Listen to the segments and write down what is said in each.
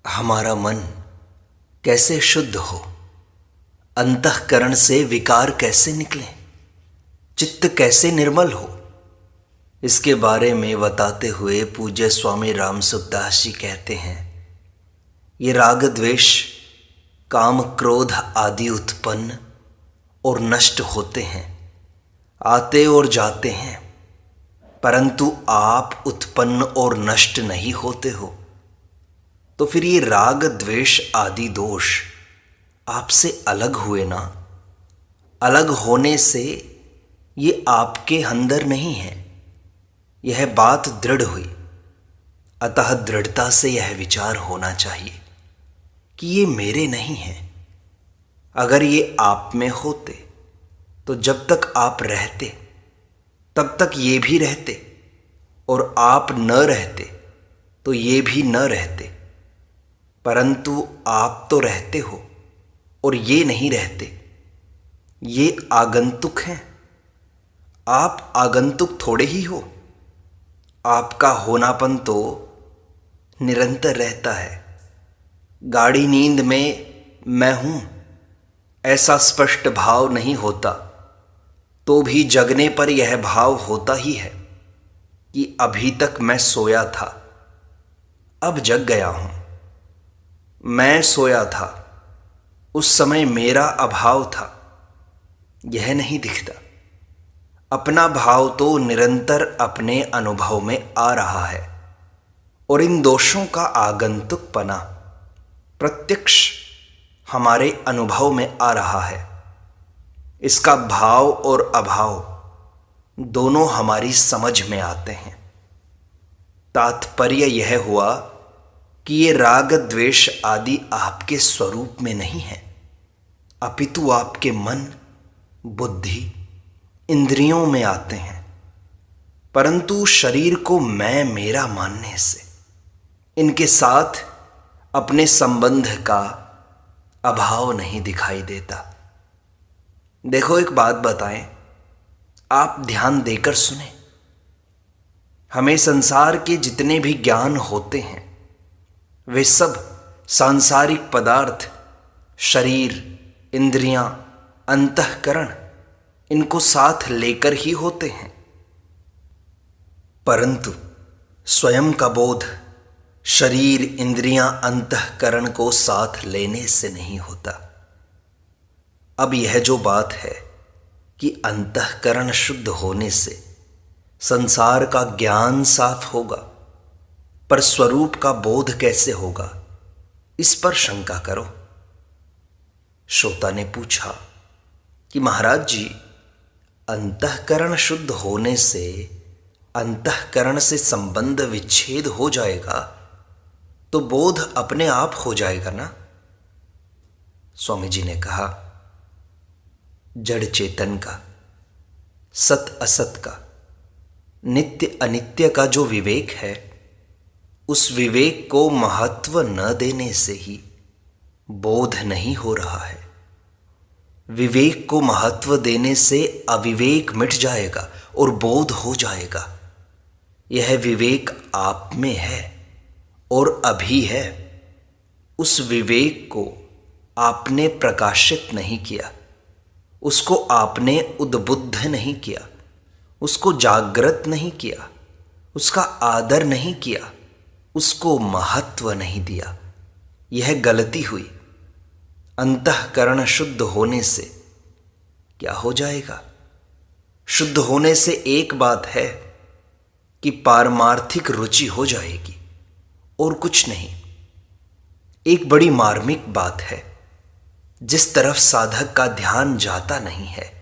हमारा मन कैसे शुद्ध हो, अंतःकरण से विकार कैसे निकले, चित्त कैसे निर्मल हो, इसके बारे में बताते हुए पूज्य स्वामी राम सुखदास जी कहते हैं, ये राग द्वेष काम क्रोध आदि उत्पन्न और नष्ट होते हैं, आते और जाते हैं, परंतु आप उत्पन्न और नष्ट नहीं होते हो। तो फिर ये राग द्वेष आदि दोष आपसे अलग हुए ना। अलग होने से ये आपके अंदर नहीं है, यह बात दृढ़ हुई। अतः दृढ़ता से यह विचार होना चाहिए कि ये मेरे नहीं हैं। अगर ये आप में होते तो जब तक आप रहते तब तक ये भी रहते, और आप न रहते तो ये भी न रहते। परंतु आप तो रहते हो और ये नहीं रहते, ये आगंतुक हैं। आप आगंतुक थोड़े ही हो, आपका होनापन तो निरंतर रहता है। गाढ़ी नींद में मैं हूँ ऐसा स्पष्ट भाव नहीं होता, तो भी जगने पर यह भाव होता ही है कि अभी तक मैं सोया था, अब जग गया हूँ। मैं सोया था, उस समय मेरा अभाव था, यह नहीं दिखता। अपना भाव तो निरंतर अपने अनुभव में आ रहा है, और इन दोषों का आगंतुकपना प्रत्यक्ष हमारे अनुभव में आ रहा है। इसका भाव और अभाव दोनों हमारी समझ में आते हैं। तात्पर्य यह हुआ कि ये राग द्वेष आदि आपके स्वरूप में नहीं है, अपितु आपके मन, बुद्धि, इंद्रियों में आते हैं। परंतु शरीर को मैं मेरा मानने से इनके साथ अपने संबंध का अभाव नहीं दिखाई देता। देखो, एक बात बताएं, आप ध्यान देकर सुने। हमें संसार के जितने भी ज्ञान होते हैं वे सब सांसारिक पदार्थ, शरीर, इंद्रियां, अंतःकरण, इनको साथ लेकर ही होते हैं। परंतु स्वयं का बोध शरीर, इंद्रियां, अंतःकरण को साथ लेने से नहीं होता। अब यह जो बात है कि अंतःकरण शुद्ध होने से संसार का ज्ञान साफ होगा, पर स्वरूप का बोध कैसे होगा, इस पर शंका करो। श्रोता ने पूछा कि महाराज जी, अंतःकरण शुद्ध होने से अंतःकरण से संबंध विच्छेद हो जाएगा तो बोध अपने आप हो जाएगा ना? स्वामी जी ने कहा, जड़ चेतन का, सत असत का, नित्य अनित्य का जो विवेक है, उस विवेक को महत्व न देने से ही बोध नहीं हो रहा है। विवेक को महत्व देने से अविवेक मिट जाएगा और बोध हो जाएगा। यह विवेक आप में है और अभी है। उस विवेक को आपने प्रकाशित नहीं किया, उसको आपने उद्बुद्ध नहीं किया, उसको जागृत नहीं किया, उसका आदर नहीं किया, उसको महत्व नहीं दिया। यह गलती हुई। अंतःकरण शुद्ध होने से क्या हो जाएगा? शुद्ध होने से एक बात है कि पारमार्थिक रुचि हो जाएगी और कुछ नहीं। एक बड़ी मार्मिक बात है, जिस तरफ साधक का ध्यान जाता नहीं है,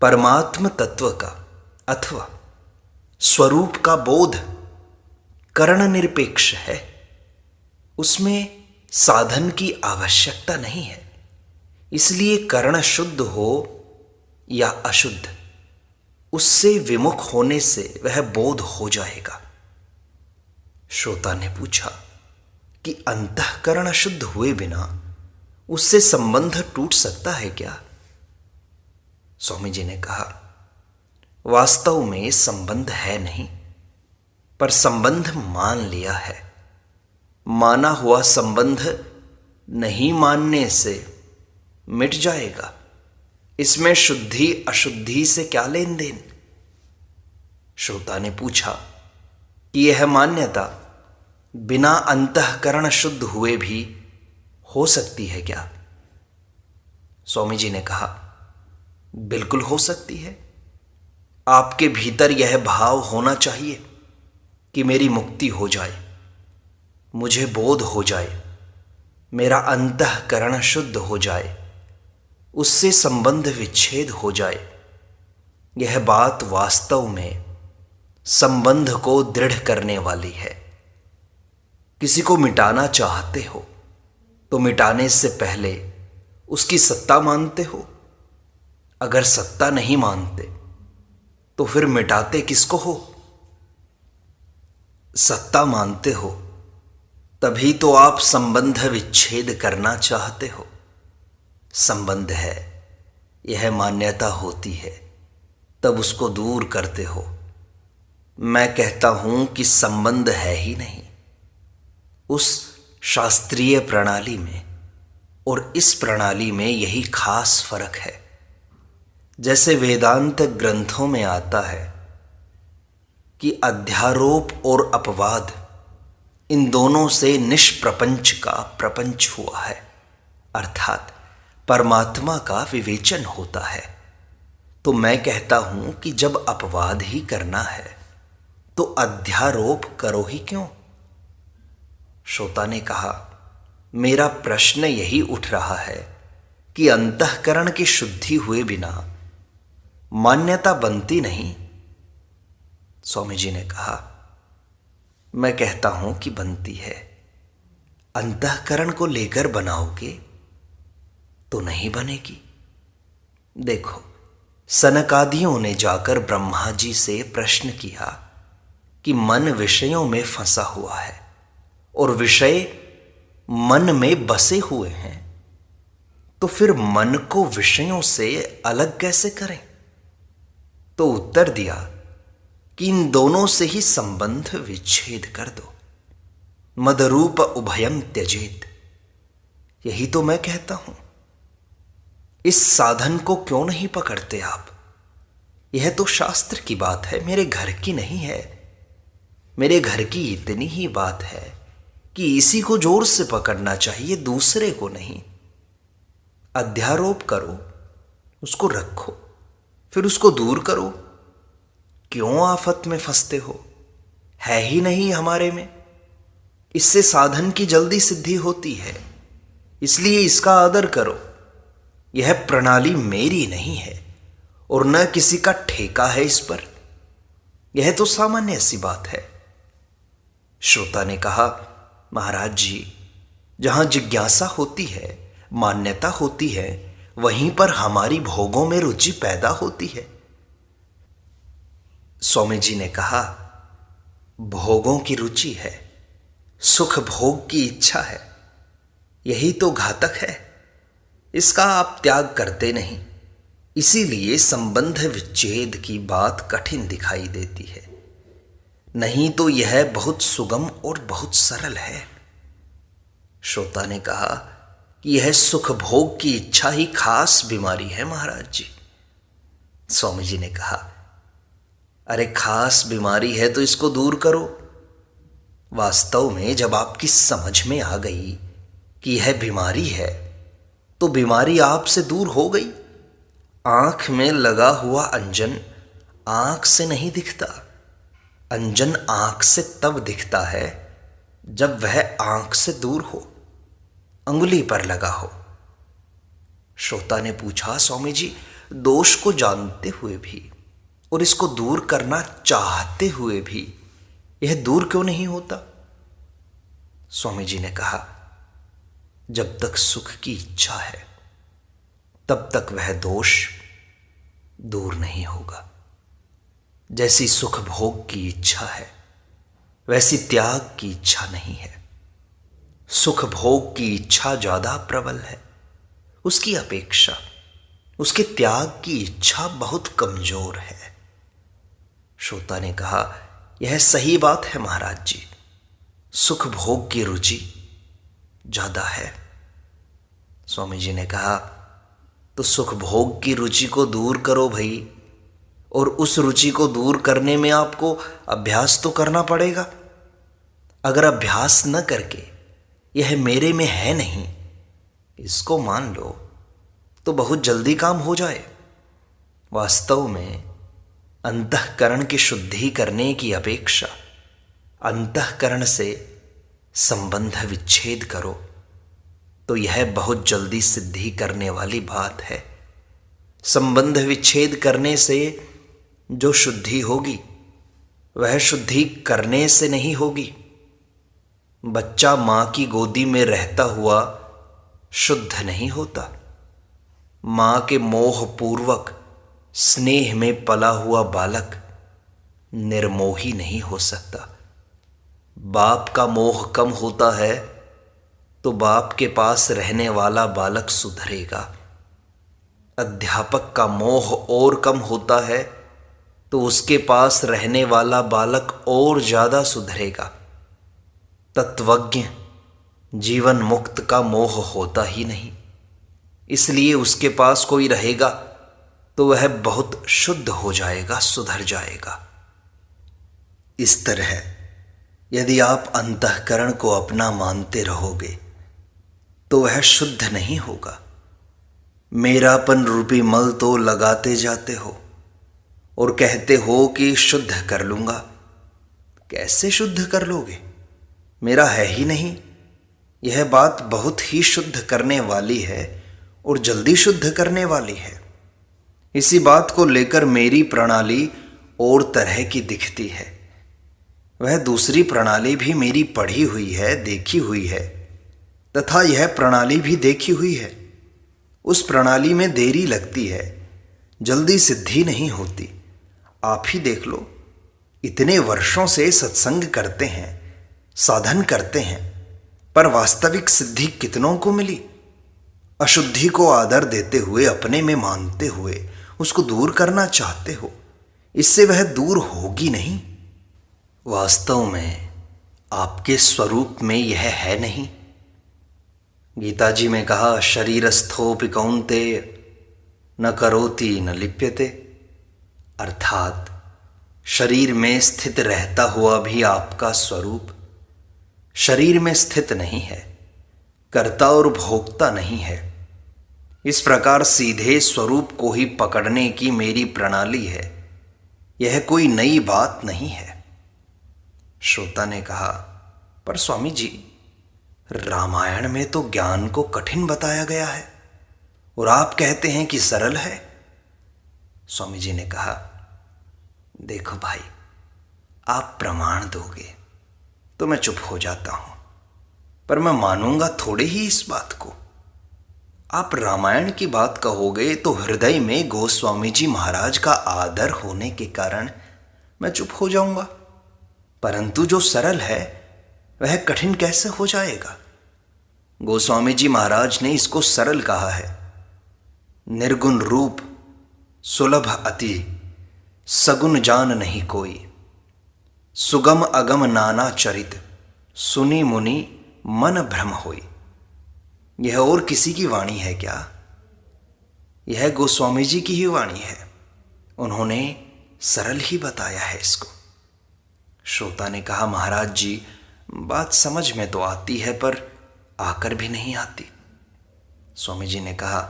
परमात्म तत्व का अथवा स्वरूप का बोध करण निरपेक्ष है। उसमें साधन की आवश्यकता नहीं है। इसलिए करण शुद्ध हो या अशुद्ध, उससे विमुख होने से वह बोध हो जाएगा। श्रोता ने पूछा कि अंतःकरण शुद्ध हुए बिना उससे संबंध टूट सकता है क्या? स्वामी जी ने कहा, वास्तव में संबंध है नहीं, पर संबंध मान लिया है। माना हुआ संबंध नहीं मानने से मिट जाएगा। इसमें शुद्धि अशुद्धि से क्या लेन देन? श्रोता ने पूछा कि यह मान्यता बिना अंतःकरण शुद्ध हुए भी हो सकती है क्या? स्वामी जी ने कहा, बिल्कुल हो सकती है। आपके भीतर यह भाव होना चाहिए कि मेरी मुक्ति हो जाए, मुझे बोध हो जाए, मेरा अंतःकरण शुद्ध हो जाए, उससे संबंध विच्छेद हो जाए। यह बात वास्तव में संबंध को दृढ़ करने वाली है। किसी को मिटाना चाहते हो तो मिटाने से पहले उसकी सत्ता मानते हो। अगर सत्ता नहीं मानते तो फिर मिटाते किसको हो? सत्ता मानते हो तभी तो आप संबंध विच्छेद करना चाहते हो। संबंध है, यह मान्यता होती है, तब उसको दूर करते हो। मैं कहता हूं कि संबंध है ही नहीं। उस शास्त्रीय प्रणाली में और इस प्रणाली में यही खास फर्क है। जैसे वेदांत ग्रंथों में आता है कि अध्यारोप और अपवाद, इन दोनों से निष्प्रपंच का प्रपंच हुआ है, अर्थात परमात्मा का विवेचन होता है। तो मैं कहता हूं कि जब अपवाद ही करना है तो अध्यारोप करो ही क्यों? श्रोता ने कहा, मेरा प्रश्न यही उठ रहा है कि अंतःकरण की शुद्धि हुए बिना मान्यता बनती नहीं। स्वामी जी ने कहा, मैं कहता हूं कि बनती है। अंतःकरण को लेकर बनाओगे तो नहीं बनेगी। देखो, सनकादियों ने जाकर ब्रह्मा जी से प्रश्न किया कि मन विषयों में फंसा हुआ है और विषय मन में बसे हुए हैं, तो फिर मन को विषयों से अलग कैसे करें? तो उत्तर दिया कि इन दोनों से ही संबंध विच्छेद कर दो। मदरूप उभयम त्यजेत। यही तो मैं कहता हूं। इस साधन को क्यों नहीं पकड़ते आप? यह तो शास्त्र की बात है, मेरे घर की नहीं है। मेरे घर की इतनी ही बात है कि इसी को जोर से पकड़ना चाहिए, दूसरे को नहीं। अध्यारोप करो, उसको रखो, फिर उसको दूर करो। क्यों आफत में फंसते हो? है ही नहीं हमारे में। इससे साधन की जल्दी सिद्धि होती है, इसलिए इसका आदर करो। यह प्रणाली मेरी नहीं है और न किसी का ठेका है इस पर। यह तो सामान्य सी बात है। श्रोता ने कहा, महाराज जी, जहां जिज्ञासा होती है, मान्यता होती है, वहीं पर हमारी भोगों में रुचि पैदा होती है। स्वामी जी ने कहा, भोगों की रुचि है, सुख भोग की इच्छा है, यही तो घातक है। इसका आप त्याग करते नहीं, इसीलिए संबंध विच्छेद की बात कठिन दिखाई देती है। नहीं तो यह बहुत सुगम और बहुत सरल है। श्रोता ने कहा कि यह सुख भोग की इच्छा ही खास बीमारी है महाराज जी। स्वामी जी ने कहा, अरे खास बीमारी है तो इसको दूर करो। वास्तव में जब आपकी समझ में आ गई कि यह बीमारी है तो बीमारी आपसे दूर हो गई। आंख में लगा हुआ अंजन आंख से नहीं दिखता। अंजन आंख से तब दिखता है जब वह आंख से दूर हो, अंगुली पर लगा हो। श्रोता ने पूछा, स्वामी जी, दोष को जानते हुए भी और इसको दूर करना चाहते हुए भी यह दूर क्यों नहीं होता? स्वामी जी ने कहा, जब तक सुख की इच्छा है तब तक वह दोष दूर नहीं होगा। जैसी सुख भोग की इच्छा है वैसी त्याग की इच्छा नहीं है। सुख भोग की इच्छा ज्यादा प्रबल है, उसकी अपेक्षा उसके त्याग की इच्छा बहुत कमजोर है। श्रोता ने कहा, यह सही बात है महाराज जी। सुख भोग की रुचि ज़्यादा है। स्वामी जी ने कहा, तो सुख भोग की रुचि को दूर करो भाई, और उस रुचि को दूर करने में आपको अभ्यास तो करना पड़ेगा। अगर अभ्यास न करके यह मेरे में है नहीं इसको मान लो तो बहुत जल्दी काम हो जाए। वास्तव में अंतःकरण की शुद्धि करने की अपेक्षा अंतःकरण से संबंध विच्छेद करो तो यह बहुत जल्दी सिद्धि करने वाली बात है। संबंध विच्छेद करने से जो शुद्धि होगी वह शुद्धि करने से नहीं होगी। बच्चा माँ की गोदी में रहता हुआ शुद्ध नहीं होता। माँ के मोह पूर्वक स्नेह में पला हुआ बालक निर्मोही नहीं हो सकता। बाप का मोह कम होता है तो बाप के पास रहने वाला बालक सुधरेगा। अध्यापक का मोह और कम होता है तो उसके पास रहने वाला बालक और ज़्यादा सुधरेगा। तत्वज्ञ जीवन मुक्त का मोह होता ही नहीं, इसलिए उसके पास कोई रहेगा तो वह बहुत शुद्ध हो जाएगा, सुधर जाएगा। इस तरह यदि आप अंतःकरण को अपना मानते रहोगे तो वह शुद्ध नहीं होगा। मेरापन रूपी मल तो लगाते जाते हो और कहते हो कि शुद्ध कर लूँगा। कैसे शुद्ध कर लोगे? मेरा है ही नहीं। यह बात बहुत ही शुद्ध करने वाली है और जल्दी शुद्ध करने वाली है। इसी बात को लेकर मेरी प्रणाली और तरह की दिखती है। वह दूसरी प्रणाली भी मेरी पढ़ी हुई है, देखी हुई है, तथा यह प्रणाली भी देखी हुई है। उस प्रणाली में देरी लगती है, जल्दी सिद्धि नहीं होती। आप ही देख लो, इतने वर्षों से सत्संग करते हैं, साधन करते हैं, पर वास्तविक सिद्धि कितनों को मिली? अशुद्धि को आदर देते हुए, अपने में मानते हुए उसको दूर करना चाहते हो, इससे वह दूर होगी नहीं। वास्तव में आपके स्वरूप में यह है नहीं। गीता जी में कहा, शरीरस्थोपि कौन्तेय न करोति न लिप्यते, अर्थात शरीर में स्थित रहता हुआ भी आपका स्वरूप शरीर में स्थित नहीं है, कर्ता और भोक्ता नहीं है। इस प्रकार सीधे स्वरूप को ही पकड़ने की मेरी प्रणाली है, यह कोई नई बात नहीं है। श्रोता ने कहा, पर स्वामी जी, रामायण में तो ज्ञान को कठिन बताया गया है और आप कहते हैं कि सरल है। स्वामी जी ने कहा, देखो भाई, आप प्रमाण दोगे तो मैं चुप हो जाता हूं, पर मैं मानूंगा थोड़े ही इस बात को। आप रामायण की बात कहोगे तो हृदय में गोस्वामी जी महाराज का आदर होने के कारण मैं चुप हो जाऊंगा, परंतु जो सरल है वह कठिन कैसे हो जाएगा? गोस्वामी जी महाराज ने इसको सरल कहा है। निर्गुण रूप सुलभ अति, सगुन जान नहीं कोई, सुगम अगम नाना चरित, सुनी मुनि मन भ्रम होई। यह और किसी की वाणी है क्या? यह गोस्वामी जी की ही वाणी है। उन्होंने सरल ही बताया है इसको। श्रोता ने कहा, महाराज जी, बात समझ में तो आती है पर आकर भी नहीं आती। स्वामी जी ने कहा,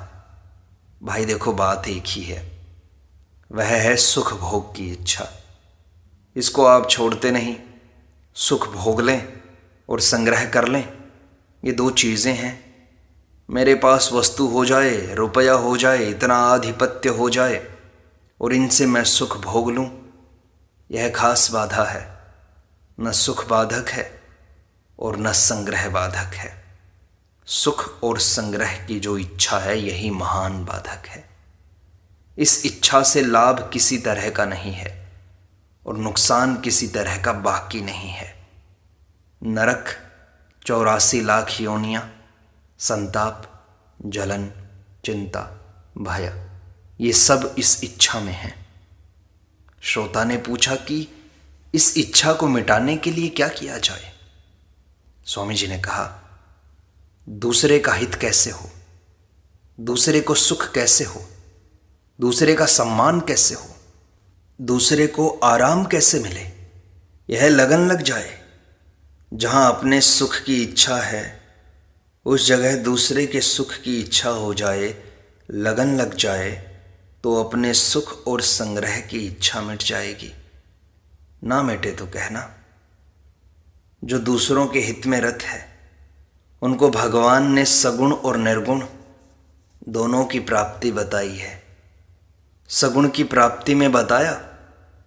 भाई देखो, बात एक ही है, वह है सुख भोग की इच्छा। इसको आप छोड़ते नहीं। सुख भोग लें और संग्रह कर लें, ये दो चीज़ें हैं। मेरे पास वस्तु हो जाए, रुपया हो जाए, इतना आधिपत्य हो जाए और इनसे मैं सुख भोग लूँ, यह खास बाधा है। न सुख बाधक है और न संग्रह बाधक है। सुख और संग्रह की जो इच्छा है, यही महान बाधक है। इस इच्छा से लाभ किसी तरह का नहीं है और नुकसान किसी तरह का बाकी नहीं है। नरक, 84 लाख योनियाँ, संताप, जलन, चिंता, भय, ये सब इस इच्छा में है। श्रोता ने पूछा कि इस इच्छा को मिटाने के लिए क्या किया जाए? स्वामी जी ने कहा, दूसरे का हित कैसे हो, दूसरे को सुख कैसे हो, दूसरे का सम्मान कैसे हो, दूसरे को आराम कैसे मिले, यह लगन लग जाए। जहाँ अपने सुख की इच्छा है उस जगह दूसरे के सुख की इच्छा हो जाए, लगन लग जाए, तो अपने सुख और संग्रह की इच्छा मिट जाएगी। ना मिटे तो कहना। जो दूसरों के हित में रत है उनको भगवान ने सगुण और निर्गुण दोनों की प्राप्ति बताई है। सगुण की प्राप्ति में बताया,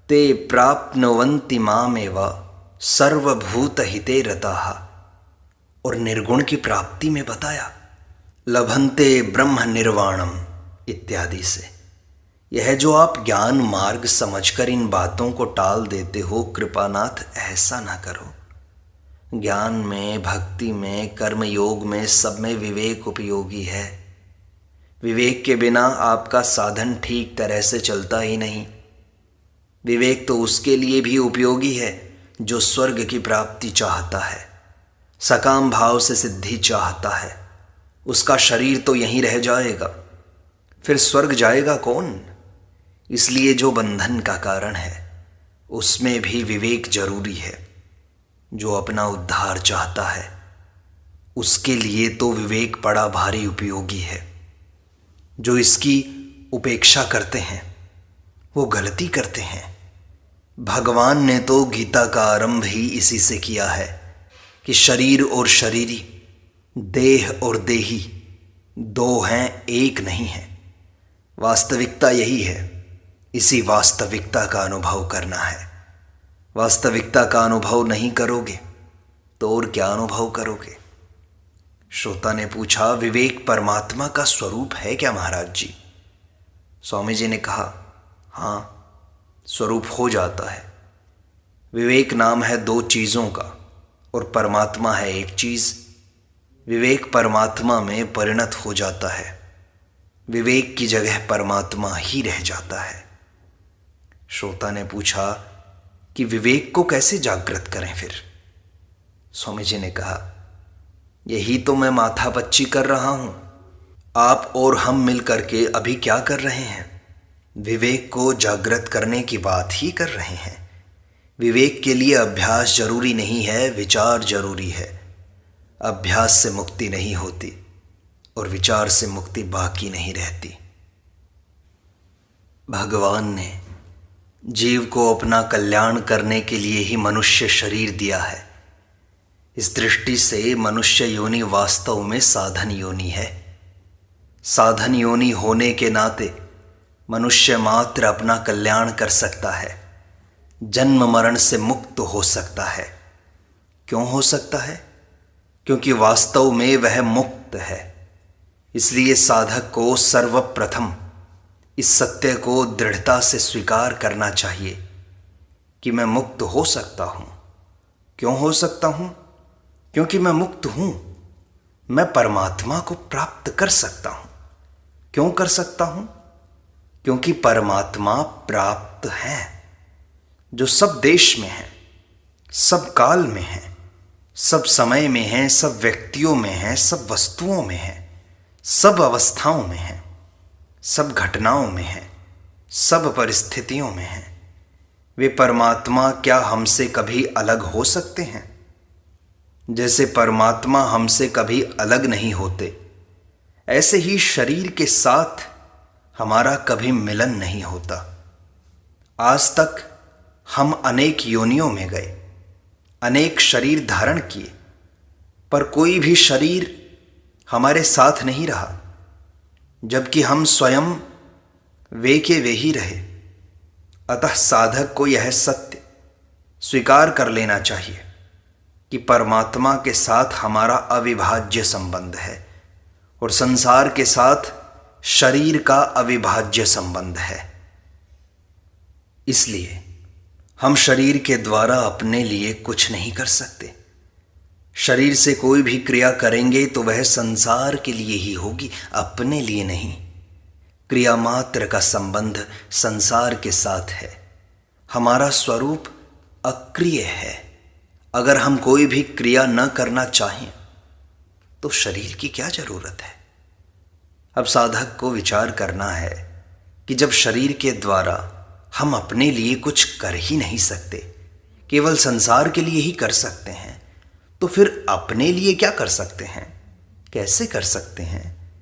ते प्राप्नुवन्ति मामेव सर्वभूत हिते रताः, और निर्गुण की प्राप्ति में बताया, लभन्ते ब्रह्म निर्वाणम इत्यादि से। यह जो आप ज्ञान मार्ग समझकर इन बातों को टाल देते हो, कृपानाथ ऐसा ना करो। ज्ञान में, भक्ति में, कर्म योग में, सब में विवेक उपयोगी है। विवेक के बिना आपका साधन ठीक तरह से चलता ही नहीं। विवेक तो उसके लिए भी उपयोगी है जो स्वर्ग की प्राप्ति चाहता है, सकाम भाव से सिद्धि चाहता है। उसका शरीर तो यहीं रह जाएगा, फिर स्वर्ग जाएगा कौन? इसलिए जो बंधन का कारण है उसमें भी विवेक जरूरी है। जो अपना उद्धार चाहता है उसके लिए तो विवेक बड़ा भारी उपयोगी है। जो इसकी उपेक्षा करते हैं वो गलती करते हैं। भगवान ने तो गीता का आरंभ ही इसी से किया है कि शरीर और शरीरी, देह और देही दो हैं, एक नहीं है। वास्तविकता यही है। इसी वास्तविकता का अनुभव करना है। वास्तविकता का अनुभव नहीं करोगे तो और क्या अनुभव करोगे? श्रोता ने पूछा, विवेक परमात्मा का स्वरूप है क्या महाराज जी? स्वामी जी ने कहा, हाँ, स्वरूप हो जाता है। विवेक नाम है दो चीज़ों का और परमात्मा है एक चीज़। विवेक परमात्मा में परिणत हो जाता है। विवेक की जगह परमात्मा ही रह जाता है। श्रोता ने पूछा कि विवेक को कैसे जागृत करें फिर? स्वामी जी ने कहा, यही तो मैं माथापच्ची कर रहा हूं। आप और हम मिल करके अभी क्या कर रहे हैं? विवेक को जागृत करने की बात ही कर रहे हैं। विवेक के लिए अभ्यास जरूरी नहीं है, विचार जरूरी है। अभ्यास से मुक्ति नहीं होती और विचार से मुक्ति बाकी नहीं रहती। भगवान ने जीव को अपना कल्याण करने के लिए ही मनुष्य शरीर दिया है। इस दृष्टि से मनुष्य योनि वास्तव में साधन योनि है। साधन योनि होने के नाते मनुष्य मात्र अपना कल्याण कर सकता है, जन्म मरण से मुक्त हो सकता है। क्यों हो सकता है? क्योंकि वास्तव में वह मुक्त है। इसलिए साधक को सर्वप्रथम इस सत्य को दृढ़ता से स्वीकार करना चाहिए कि मैं मुक्त हो सकता हूँ। क्यों हो सकता हूँ? क्योंकि मैं मुक्त हूँ। मैं परमात्मा को प्राप्त कर सकता हूँ। क्यों कर सकता हूँ? क्योंकि परमात्मा प्राप्त है, जो सब देश में है, सब काल में है, सब समय में है, सब व्यक्तियों में है, सब वस्तुओं में है, सब अवस्थाओं में है, सब घटनाओं में है, सब परिस्थितियों में है। वे परमात्मा क्या हमसे कभी अलग हो सकते हैं? जैसे परमात्मा हमसे कभी अलग नहीं होते, ऐसे ही शरीर के साथ हमारा कभी मिलन नहीं होता। आज तक हम अनेक योनियों में गए, अनेक शरीर धारण किए, पर कोई भी शरीर हमारे साथ नहीं रहा, जबकि हम स्वयं वे के वे ही रहे। अतः साधक को यह सत्य स्वीकार कर लेना चाहिए कि परमात्मा के साथ हमारा अविभाज्य संबंध है और संसार के साथ शरीर का अविभाज्य संबंध है। इसलिए हम शरीर के द्वारा अपने लिए कुछ नहीं कर सकते। शरीर से कोई भी क्रिया करेंगे तो वह संसार के लिए ही होगी, अपने लिए नहीं। क्रिया मात्र का संबंध संसार के साथ है। हमारा स्वरूप अक्रिय है, अगर हम कोई भी क्रिया न करना चाहें तो शरीर की क्या जरूरत है। अब साधक को विचार करना है कि जब शरीर के द्वारा हम अपने लिए कुछ कर ही नहीं सकते, केवल संसार के लिए ही कर सकते हैं, तो फिर अपने लिए क्या कर सकते हैं, कैसे कर सकते हैं।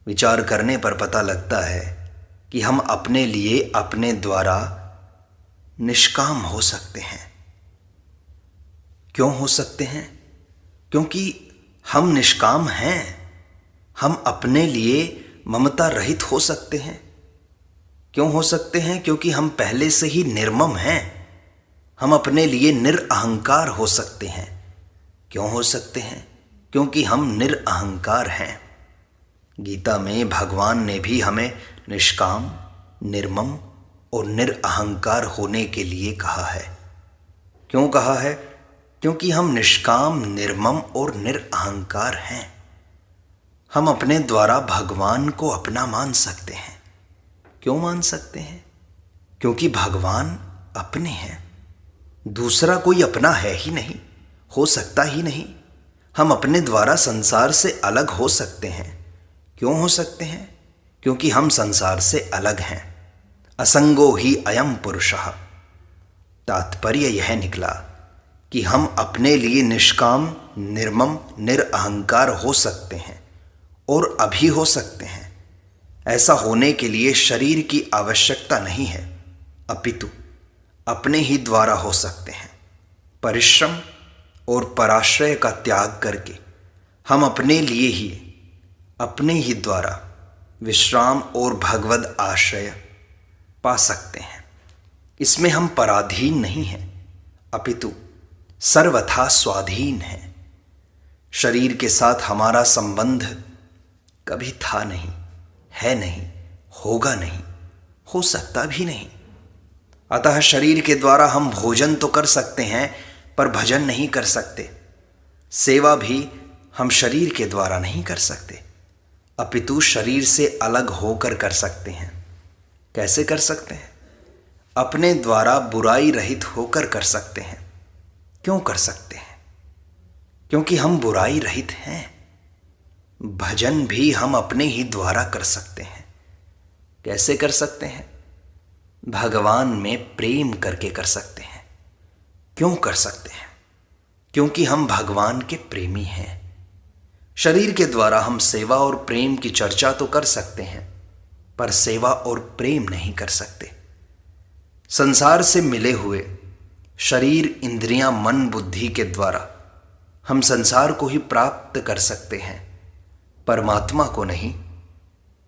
विचार करने पर पता लगता है कि हम अपने लिए अपने द्वारा निष्काम हो सकते हैं। क्यों हो सकते हैं? क्योंकि हम निष्काम हैं। हम अपने लिए ममता रहित हो सकते हैं। क्यों हो सकते हैं? क्योंकि हम पहले से ही निर्मम हैं। हम अपने लिए निरअहंकार हो सकते हैं। क्यों हो सकते हैं? क्योंकि हम निरअहंकार हैं। गीता में भगवान ने भी हमें निष्काम, निर्मम और निरअहंकार होने के लिए कहा है। क्यों कहा है? क्योंकि हम निष्काम, निर्मम और निरअहंकार हैं। हम अपने द्वारा भगवान को अपना मान सकते हैं। क्यों मान सकते हैं? क्योंकि भगवान अपने हैं, दूसरा कोई अपना है ही नहीं, हो सकता ही नहीं। हम अपने द्वारा संसार से अलग हो सकते हैं। क्यों हो सकते हैं? क्योंकि हम संसार से अलग हैं। असंगो ही अयम पुरुषः। तात्पर्य यह निकला कि हम अपने लिए निष्काम, निर्मम, निरअहंकार हो सकते हैं और अभी हो सकते हैं। ऐसा होने के लिए शरीर की आवश्यकता नहीं है, अपितु अपने ही द्वारा हो सकते हैं। परिश्रम और पराश्रय का त्याग करके हम अपने लिए ही, अपने ही द्वारा विश्राम और भगवद आश्रय पा सकते हैं। इसमें हम पराधीन नहीं हैं, अपितु सर्वथा स्वाधीन हैं। शरीर के साथ हमारा संबंध कभी था नहीं, है नहीं, होगा नहीं, हो सकता भी नहीं। अतः शरीर के द्वारा हम भोजन तो कर सकते हैं पर भजन नहीं कर सकते। सेवा भी हम शरीर के द्वारा नहीं कर सकते, अपितु शरीर से अलग होकर कर सकते हैं। कैसे कर सकते हैं? अपने द्वारा बुराई रहित होकर कर सकते हैं। क्यों कर सकते हैं? क्योंकि हम बुराई रहित हैं। भजन भी हम अपने ही द्वारा कर सकते हैं। कैसे कर सकते हैं? भगवान में प्रेम करके कर सकते हैं। क्यों कर सकते हैं? क्योंकि हम भगवान के प्रेमी हैं। शरीर के द्वारा हम सेवा और प्रेम की चर्चा तो कर सकते हैं, पर सेवा और प्रेम नहीं कर सकते। संसार से मिले हुए शरीर, इंद्रियां, मन, बुद्धि के द्वारा हम संसार को ही प्राप्त कर सकते हैं, परमात्मा को नहीं।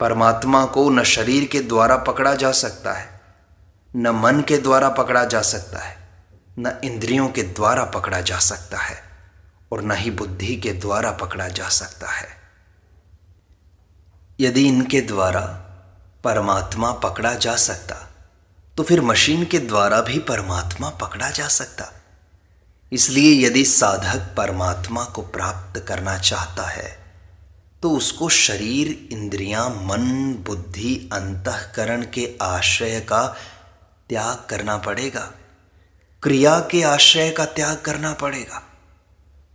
परमात्मा को न शरीर के द्वारा पकड़ा जा सकता है, न मन के द्वारा पकड़ा जा सकता है, न इंद्रियों के द्वारा पकड़ा जा सकता है और न ही बुद्धि के द्वारा पकड़ा जा सकता है। यदि इनके द्वारा परमात्मा पकड़ा जा सकता तो फिर मशीन के द्वारा भी परमात्मा पकड़ा जा सकता। इसलिए यदि साधक परमात्मा को प्राप्त करना चाहता है तो उसको शरीर, इंद्रियां, मन, बुद्धि, अंतःकरण के आश्रय का त्याग करना पड़ेगा। क्रिया के आश्रय का त्याग करना पड़ेगा।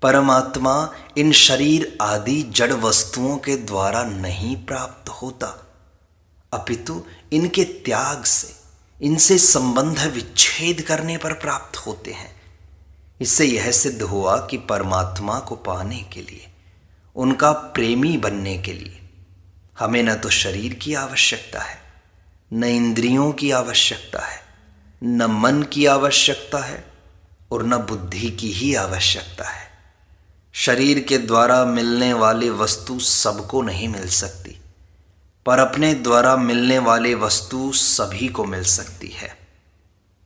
परमात्मा इन शरीर आदि जड़ वस्तुओं के द्वारा नहीं प्राप्त होता, अपितु इनके त्याग से, इनसे संबंध विच्छेद करने पर प्राप्त होते हैं। इससे यह सिद्ध हुआ कि परमात्मा को पाने के लिए, उनका प्रेमी बनने के लिए हमें न तो शरीर की आवश्यकता है, न इंद्रियों की आवश्यकता है, न मन की आवश्यकता है और न बुद्धि की ही आवश्यकता है। शरीर के द्वारा मिलने वाली वस्तु सबको नहीं मिल सकती, पर अपने द्वारा मिलने वाली वस्तु सभी को मिल सकती है।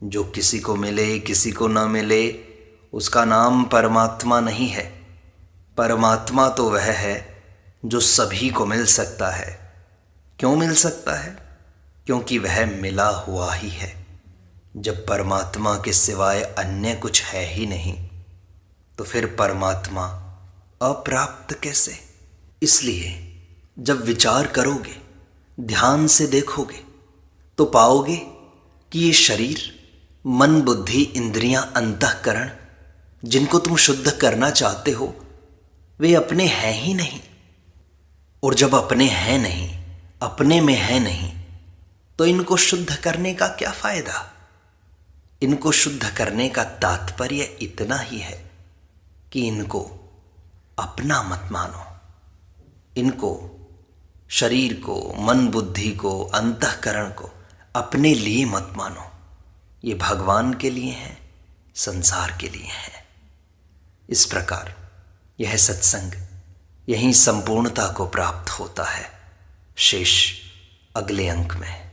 जो किसी को मिले, किसी को न मिले, उसका नाम परमात्मा नहीं है। परमात्मा तो वह है जो सभी को मिल सकता है। क्यों मिल सकता है? क्योंकि वह मिला हुआ ही है। जब परमात्मा के सिवाय अन्य कुछ है ही नहीं तो फिर परमात्मा अप्राप्त कैसे? इसलिए जब विचार करोगे, ध्यान से देखोगे तो पाओगे कि ये शरीर, मन, बुद्धि, इंद्रियां, अंतःकरण जिनको तुम शुद्ध करना चाहते हो वे अपने हैं ही नहीं। और जब अपने हैं नहीं, अपने में है नहीं, तो इनको शुद्ध करने का क्या फायदा। इनको शुद्ध करने का तात्पर्य इतना ही है कि इनको अपना मत मानो। इनको, शरीर को, मन बुद्धि को, अंतःकरण को अपने लिए मत मानो। ये भगवान के लिए है, संसार के लिए है। इस प्रकार यह सत्संग यहीं संपूर्णता को प्राप्त होता है। शेष अगले अंक में।